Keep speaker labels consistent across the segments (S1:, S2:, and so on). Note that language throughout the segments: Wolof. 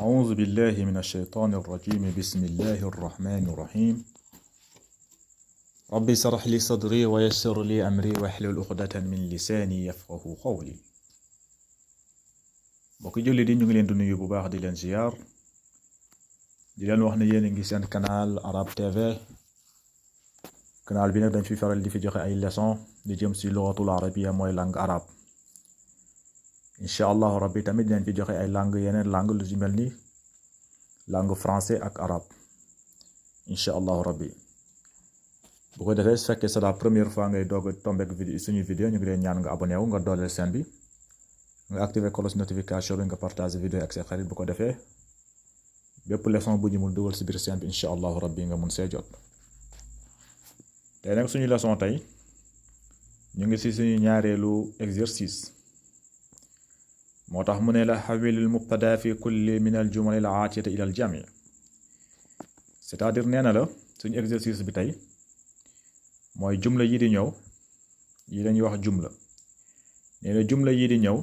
S1: أعوذ بالله من الشيطان الرجيم. بسم الله الرحمن الرحيم. ربي اشرح لي صدري ويسر لي أمري واحلل عقدة من لساني يفقه قولي. mbokk julli di ñu ngi leen di nuyu bu baax di leen ziar di leen wax ne yéen a ngi seen canal Arab TV. canal bi nag dañ fi faral di fi joxe ay leçon di jëm si lugatul arabia mooy langue arabe. incha allahu rabbi tamit dinañ fi joxe ay langue yeneen langue lu ci mel ni langue français ak arabe incha allahu rabbi. bu ko defee su fekkee c'est la première fois ngay doog a tombé suñu vidéo ñu ngi leen ñaan nga abonné wu nga dooleel chaîne bi nga activé cloche notification bi nga partage vidéo ak sa xarit bu ko defee bépp leçon bu ñu mun dugal si biir chaîne bi incha allahu rabbi nga mun see jot. tey nag suñu leçon tey ñu ngi si suñu ñaareelu exercice. moo tax mu ne la xawilul mubtada fi kulli min al jumal al aatiyati ila al jami, c'est-à-dire nee na la suñu exercice bi tey mooy jumla yi di ñëw yi lañuy wax jumla. nee na jumla yi di ñëw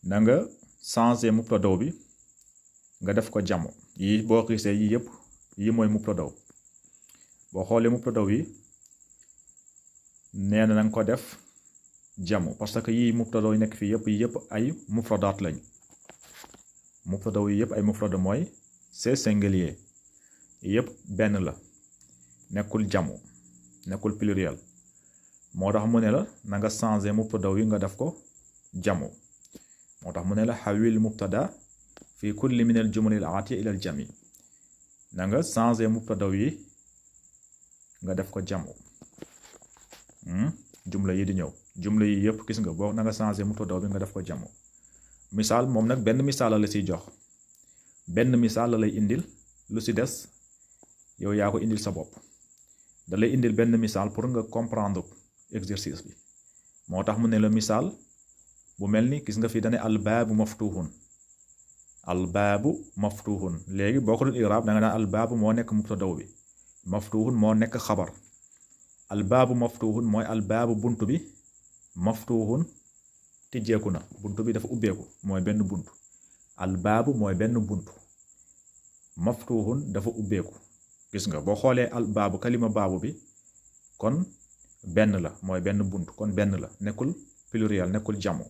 S1: na nga changer mubtada bi nga def ko jamo. yi boo xiisee yi yëpp yi mooy mubtada. boo xoolee mubtada yi nee na nga ko def jamo parce que yii mubtada yi nekk fii yëpp ay mufradaat lañ. mubtada yi yëpp ay mufrada mooy c'est singulier yëpp benn la nekkul jamo nekkul pluriel. moo tax mu ne la na nga changer mubtada yi nga def ko jamo. moo tax mu ne la xawil mubtada fi kulli min al jumal al aatiya ila al jami, na nga changer mubtada yi nga def ko jamo. jumla yi di ñëw jumla yi yëpp gis nga boo na nga changer mubtada bi nga def ko jamo. misaal moom nag benn misaal la siy jox, benn misaal la lay indil, lu si des yow yaa ko indil sa bopp. da lay indil benn misaal pour nga comprendre exercice bi. moo tax mu ne la misaal bu mel ni gis nga fi dane albaabu maftuhun. albaabu maftuhun léegi boo ko doon iraab da nga naan albaabu moo nekk mubtada bi, maftuhun moo nekk xabar. albaabu maftuhun mooy albaabu bunt bi, maftuhun tijjeeku na, bunt bi dafa ubbeeku mooy benn bunt. albaabu mooy benn bunt, maftuhun dafa ubbeeku. gis nga boo xoolee albaabu kalima baabu bi kon benn la mooy benn bunt, kon benn la nekkul pluriel nekkul jamo.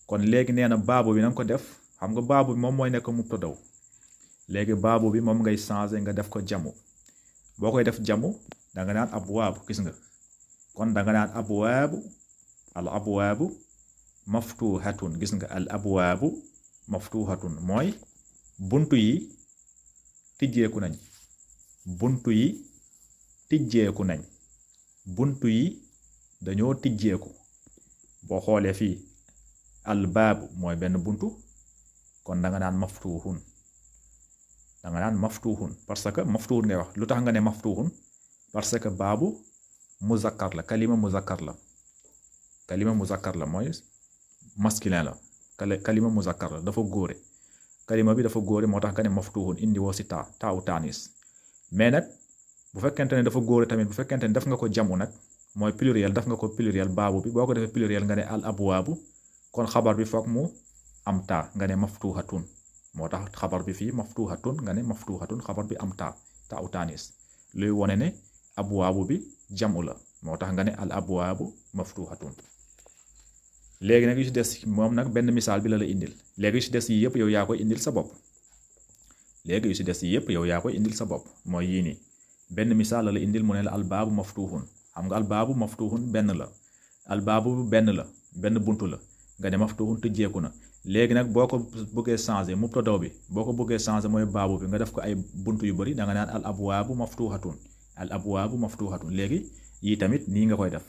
S1: kon léegi nee na baabu bi na nga ko def, xam nga baabu bi moom mooy nekk mubtada. léegi baabu bi moom ngay changer nga def ko jamo. boo koy def jamo da nga naan abwaabu. gis nga kon da nga naan abwaabu, al abwaabu maftuhatun. gis nga al abwaabu maftuhatun mooy buntu yi tijjeeku nañ. buntu yi tijjeeku nañ, buntu yi dañoo tijjeeku. boo xoolee fii al baabu mooy benn buntu, kon da nga naan maftuhun. da nga naan maftuhun parce que maftuhun ngay wax. lu tax nga ne maftuhun? parce que baabu muzakkar la, kalima muzakkar la. kalima muzakkar la mooy masculin la, kalima muzakkar la dafa góore. kalima bi dafa góore moo tax nga ne maftuhun indi woo si taa u taanis. mais nag bu fekkente ne dafa góore tamit, bu fekkente ne def nga ko jamu nag mooy pluriel, def nga ko pluriel baabu bi. boo ko defee pluriel nga ne al abwaabu, kon xabar bi foog mu am taa nga ne maftuhatun. moo tax xabar bi fii maftuhatun nga ne maftuhatun, xabar bi am taa u taanis luy wone ne abwaabu bi jamu la. moo tax nga ne al abwaabu maftuhatun. léegi nag yu si des moom nag benn misaal bi la la indil. léegi yu si des yi yëpp yow yaa koy indil sa bopp. léegi yu si des yi yëpp yow yaa koy indil sa bopp mooy yii nii. benn misaal la la indil mu ne la albaabu maftuhun. xam nga albaabu maftuhun benn la, albaabu benn la, benn buntu la, nga ne maftuhun tëjjeeku na. léegi nag boo ko bëggee changer mubtada bi, boo ko bëggee changer mooy baabu bi nga def ko ay buntu yu bari da nga naan al abwaabu maftuhatun. al abwaabu maftuhatun. léegi yii tamit nii nga koy def.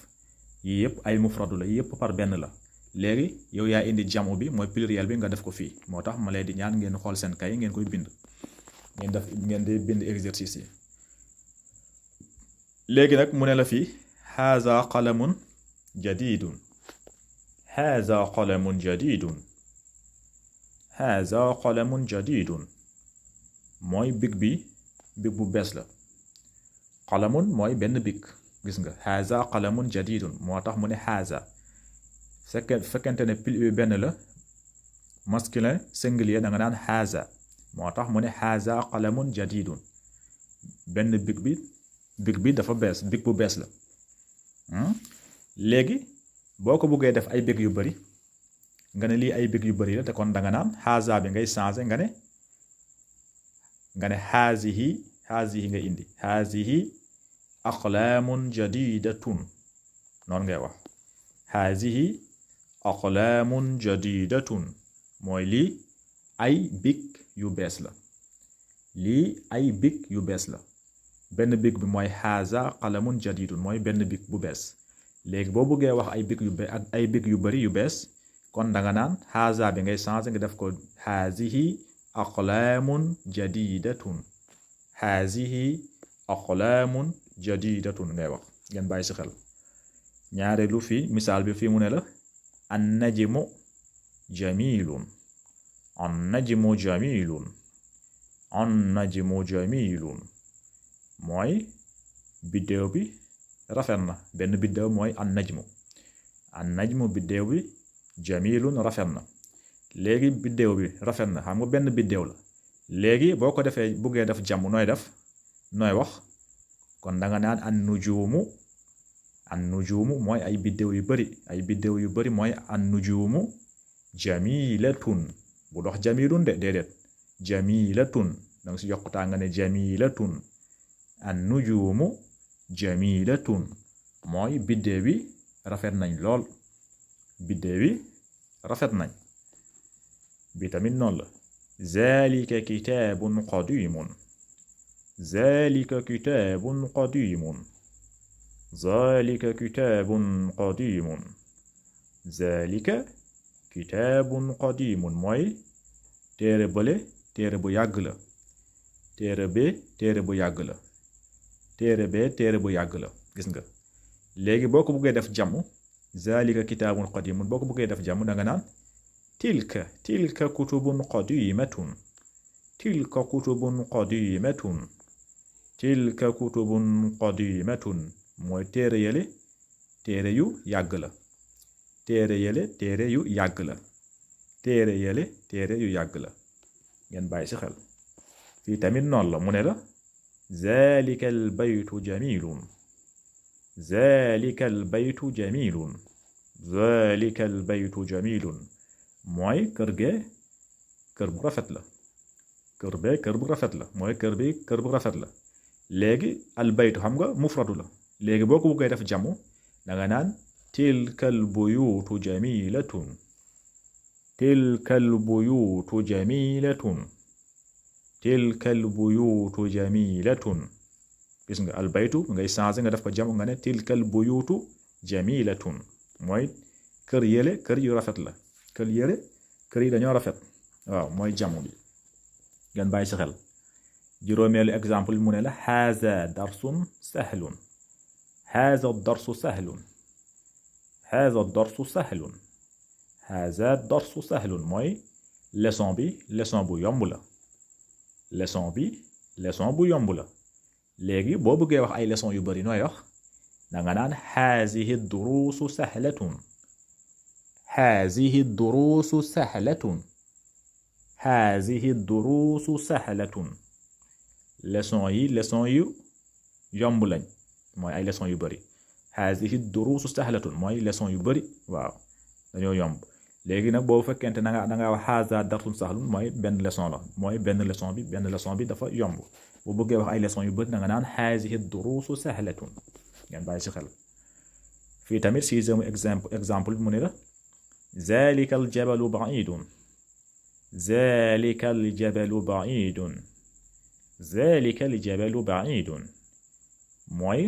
S1: yii yëpp ay mufradu la, yii yëpp par benn la. léegi yow yaa indi jamu bi mooy pluriel bi nga def ko fii. moo tax ma lay di ñaan ngeen xool seen kay ngeen koy bind, ngeen di bind exercice yi. léegi nag mu ne la fii haza qalamun jadidun. haza qalamun jadidun. haza qalamun jadidun mooy big bu bees la. qalamun mooy benn big. gis nga haza qalamun jadidun moo tax mu ne haza. fekkente ne benn la masculin singulier da nga naan haza moo tax mu ne haza qalamun jadidun benn big bi dafa bees big bu bees la léegi boo ko bëggee def ay big yu bari nga ne lii ay big yu bari la te kon da nga naan haza bi ngay changer nga ne hazihi nga indi hazihi aqlamun jadidatun noonu ngay wax hazihi aqlamun jadidatun mooy lii ay big yu bees la lii ay big yu bees la benn big bi mooy haza qalamun jadidun mooy benn big bu bees léegi boo bëggee wax ay big yu bari yu bees kon da nga naan haza bi ngay changer nga def ko hazihi aqlamun jadidatun hazihi aqlamun jadidatun ngay wax ngeen bàyyi si xel ñaareelu fii misaal bi fii mu ne la an najmu jamilun an najmu jamilun an najmu jamilun mooy biddéew bi rafet na benn biddéew mooy an najmu biddéew bi jamilun rafet na léegi biddéew bi rafet na xam nga benn biddéew la léegi boo ko defee buggee def jàmm nooy wax kon da nga naan an nujumu mooy ay biddéew yu bari mooy an nujumu jamilatun bu dox jamilun de déedéet jamilatun danga si yokkutaa nga ne jamilatun an nujumu jamilatun mooy biddéew yi rafet nañ lool biddéew yi rafet nañ bi tamit noonu la zalika kitaabun qadimun zalika kitaabun qadimun zalika kitaabun qadimun zalika kitaabun qadimun mooy téere bële téere bu yàgg la téere bee téere bu yàgg la téere bee téere bu yàgg la gis nga léegi boo ko bëggee def jàmm zalika kitaabun qadimun boo ko bëggee def jàmm da nga naan tilka kutubun qadimatun tilka kutubun qadimatun tilka kutubun qadimatun mooy téere yële téere yu yàgg la téere yële téere yu yàgg la téere yële téere yu yàgg la ngeen bàyyi ci xel fii tamit noonu la mu ne la zalika al baytu jamilun zalika al baytu jamilun zalika al baytu jamilun mooy kër bu rafet la kër bu rafet la mooy kër bu rafet la léegi al baytu xam nga mufradu la léegi boo ko bëggee def jamu da nga naan tilkal buyutu jamilatun tilkal buyutu jamilatun tilkal buyutu jamilatun gis nga al baytu ngay changé nga def ko jamu nga ne tilkal buyutu jamilatun mooy kër yële kër yu rafet la kër yi dañoo rafet waaw mooy jamu bi ngeen bàyyi ci xel juróomeelu exemple mu ne la haza darsun sahlun haza darsu sahlun haza darsu sahlun haza darsu sahlun mooy leçon bu yomb la leçon bu yomb la léegi boo bëggee wax ay leçon yu bari nooy wax danga naan hazihi durusu sahlatun hazihi durusu sahlatun hazihi durusu sahlatun leçon yu yomb lañ mooy ay leçon yu bari hazihi durusu sahlatun mooy leçon yu bari waaw dañoo yomb léegi nag boo fekkente da nga wax haza darsun sahlun mooy benn leçon la mooy benn leçon bi dafa yomb boo bëggee wax ay leçon yu bari da nga naan hazihi durusu sahlatun ngeen bàyyi ci xel fii tamit sixième exemple mu ne la zalika al jabalu ba'idun zalika al jabalu ba'idun zalika al jabalu ba'idun mooy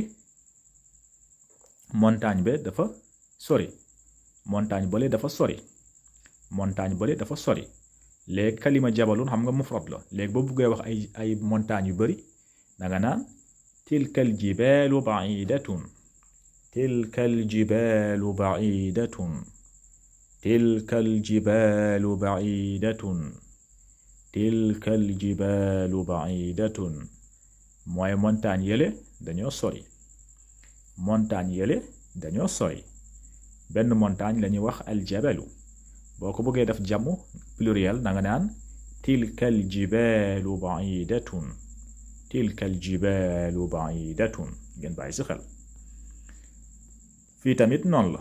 S1: montagne be dafa sori montagne bële dafa sori léegi kalima jabalun xam nga mufrad la léegi boo bëggee wax ay montagne yu bari da nga naan tilkal jibalu ba'idatun tilkal jibalu ba'idatun tilkal jibalu ba'idatun tilkal jibalu ba'idatun mooy montagne yële dañoo sori benn montagne la ñuy wax aljabalu boo ko bëggee def jàmm pluriel da nga naan tilkal jibaalu ba'idatun tilkal jibaalu ba'idatun ngeen bàyyi si xel fii tamit noonu la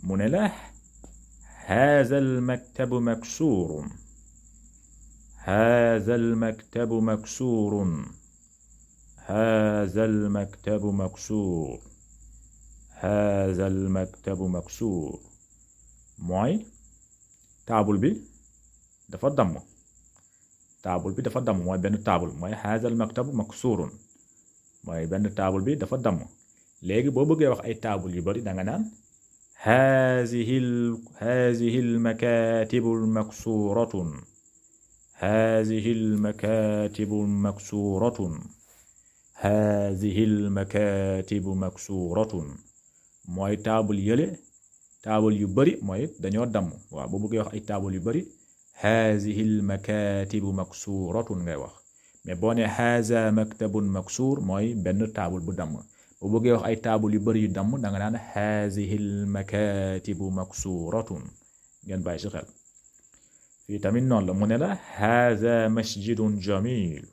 S1: mu ne la haazal maktabu maksuurun haazal maktabu maksuurun haazal maktabu maksuur haazal maktabu maksuur mooy taabul bi dafa damm taabul bi dafa damm mooy benn taabul mooy haazal maktabu maksuurun mooy benn taabul bi dafa damm léegi boo bëggee wax ay taabul yu bari danga naan haazihil makaatibu maksuuratun haazihil makaatibu maksuuratun haazihil makaatibu maksuuratun mooy taabul yële taabul yu bari mooy dañoo damm waaw boo bëggee wax ay taabul yu bari haazihil makaatibu maksuuratun ngay wax mais boo ne haaza maktabun maksuur mooy benn taabul bu damm boo bëggee wax ay taabul yu bari yu damm danga naan haazihil makaatibu maksuuratun ngeen bàyyi si xel fii tamit noonu la mu ne la haaza masjidun jamil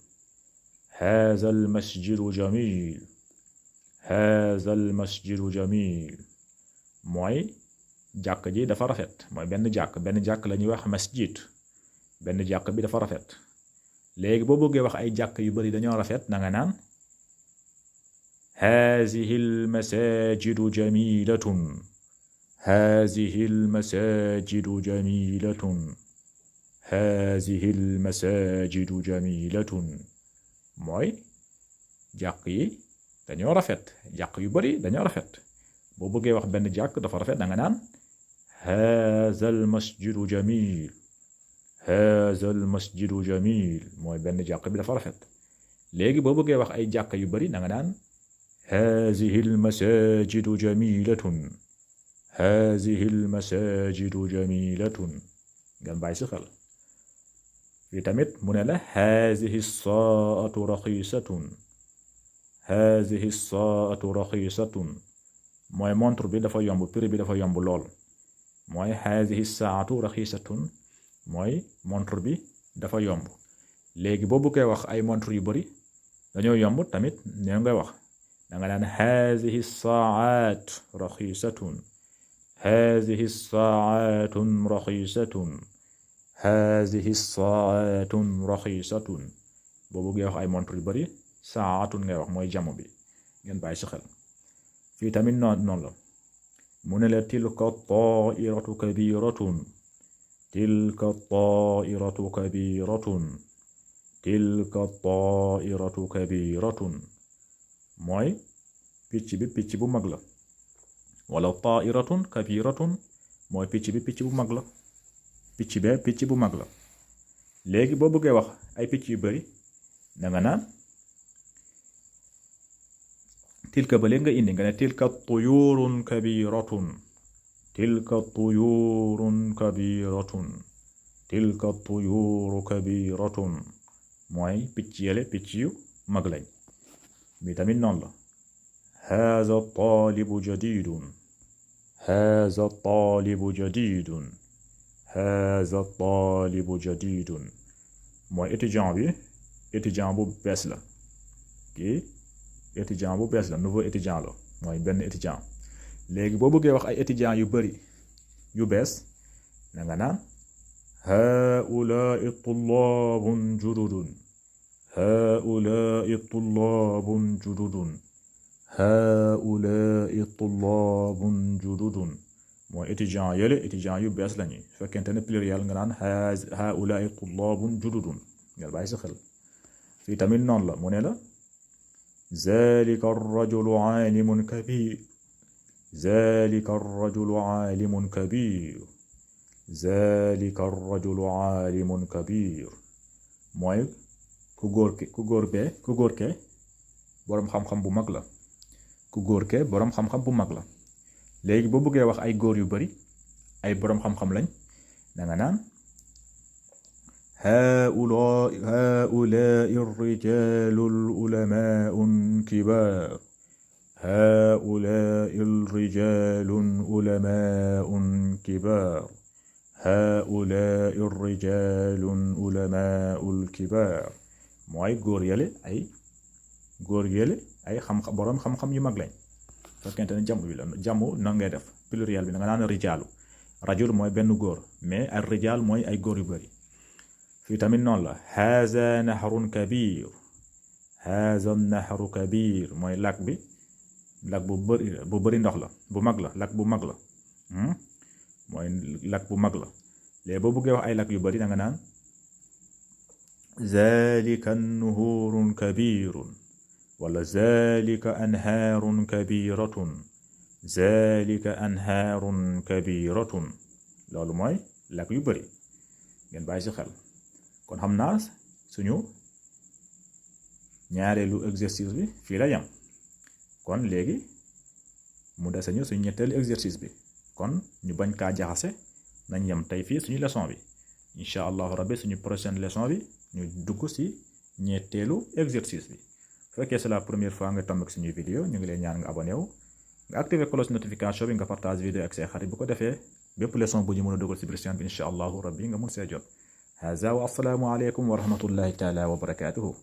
S1: haaza al masjidu jamil haaza al masjidu jamil mooy jàkk ji dafa rafet mooy benn jàkk la ñuy wax masjid benn jàkk bi dafa rafet léegi boo bëggee wax ay jàkk yu bari dañoo rafet na nga naan hazihi almasajidu jamilatun hazihi almasajidu jamilatun hazihi almasajidu jamilatun mooy jàkk yi dañoo rafet jàkk yu bari dañoo rafet boo bëggee wax benn jàkk dafa rafet da nga naan haazal masjidu jamil haazal masjidu jamil mooy benn jàkk bi dafa rafet léegi boo bëggee wax ay jàkk yu bari da nga naan haazihil masajidu jamilatun haazihil masajidu jamilatun ngeen bàyyi si xel fii tamit mu ne la haazihi saatu raxiisatun haazihi saatu raxiisatun mooy montre bi dafa yomb prix bi dafa yomb lool mooy haazihi saatu raxiisatun mooy montre bi dafa yomb léegi boo bëggee wax ay montre yu bari dañoo yomb tamit ñoo ngay wax danga naan haazihi saat raxiisatun haazihi saatun raxiisatun haazihi saatun raxiisatun boo bëggee wax ay montre yu bari saatun ngay wax mooy jamo bi ngeen bàyyi si xel fii tamit noonu la mu ne la tilka taa'iratu kabiratun tilka taa'iratu kabiratun tilka taa'iratu kabiratun mooy picc bu mag la wala taa'iratun kabiratun mooy picc bu mag la picc bu mag la léegi boo bëggee wax ay picc yu bari danga naan tilka ba léegi nga indi nga ne tilka tuyurun kabiratun tilka tuyurun kabiratun tilka tuyuru kabiratun mooy picc yële picc yu mag lañ bi tamit noonu la haaza taalibu jadidun haaza taalibu jadidun haaza taalibu jadidun mooy étudiant bu bees la kii étudiant bu bees la nouveau étudiant la mooy benn étudiant léegi boo bëggee wax ay étudiant yu bari yu bees na nga naan haa'ulaa'i tullaabun jududun haa'ulaa'i tullaabun jududun haa'ulaa'i tullaabun jududun mooy étudiant yële étudiant yu bees lañu fekkente ne pluriel nga naan haa'ulaa'i tullaabun jududun nga bàyyi sa xel fii tamit noonu la mu ne la zaalika ar-rajulu aalimun kabiir zaalika ar-rajulu aalimun kabiir zaalika ar-rajulu aalimun kabiir mooy ku góor ke boroom xam-xam bu mag la ku góor ke boroom xam-xam bu mag la léegi boo bëggee wax ay góor yu bari ay boroom xam-xam lañ danga naan haa'ulaa'i ar-rijaalu al-ulamaa'u al-kibaar haa'ulaa'i ar-rijaalu al-ulamaa'u al-kibaar haulaai rijalun ulamaul kibaar mooy góor yële ay boroom xam-xam yu mag lañ. fekkente ne jamu bi la jamu nan ngay def pluriel bi da nga naan rijaalu rajul mooy benn góor mais ar rijaal mooy ay góor yu bëri. fii tamit noonu la haza nahrun kabir haza nahru kabir mooy lak bu bëri ndox la bu mag la lak bu mag la mooy lak bu mag la. léegi boo bëggee wax ay lak yu bëri da nga naan zalika nuhurun kabirun wala zalika anhaarun kabiratun loolu mooy lak yu bëri ngeen bàyyi si xel. kon xam naa suñu ñaareelu exercice bi fii la yem kon léegi mu dese ñu suñu ñetteelu exercice bi kon ñu bañ kaa jaxase nañ yem tey fii suñu leçon bi incha allahu rabbi suñu prochaine leçon bi ñu dugg si ñetteelu exercice bi. bu fekkee c'est la première fois nga tombe ak suñuy vidéo ñu ngi leen ñaan nga abonné wu nga activer cloche notification bi nga partage vidéo ak say xarit bu ko defee bépp leçon bu ñu mën a dugal si biir chaîne bi incha allahu rabbi nga mun see jot. هذا والسلام عليكم ورحمة الله تعالى وبركاته.